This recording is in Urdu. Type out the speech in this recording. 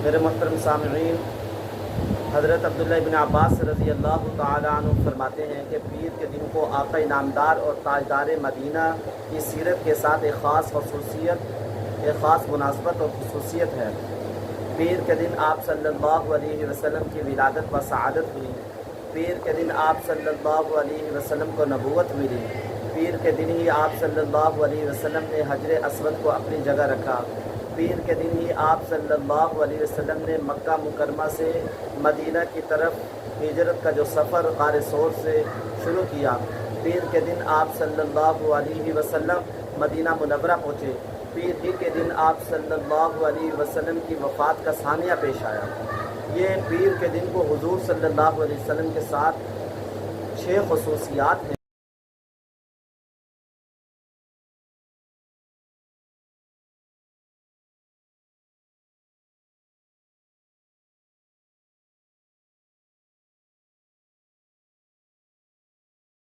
میرے محترم سامعین، حضرت عبداللہ بن عباس رضی اللہ تعالیٰ عنہ فرماتے ہیں کہ پیر کے دن کو آقا انعامدار اور تاجدار مدینہ کی سیرت کے ساتھ ایک خاص مناسبت اور خصوصیت ہے۔ پیر کے دن آپ صلی اللہ علیہ وسلم کی ولادت و سعادت ہوئی۔ پیر کے دن آپ صلی اللہ علیہ وسلم کو نبوت ملی۔ پیر کے دن ہی آپ صلی اللہ علیہ وسلم نے حجر اسود کو اپنی جگہ رکھا۔ پیر کے دن ہی آپ صلی اللہ علیہ وسلم نے مکہ مکرمہ سے مدینہ کی طرف ہجرت کا جو سفر غار ثور سے شروع کیا۔ پیر کے دن آپ صلی اللہ علیہ وسلم مدینہ منورہ پہنچے۔ پیر ہی کے دن آپ صلی اللہ علیہ وسلم کی وفات کا ثانیہ پیش آیا۔ یہ پیر کے دن کو حضور صلی اللہ علیہ وسلم کے ساتھ 6 خصوصیات ہیں۔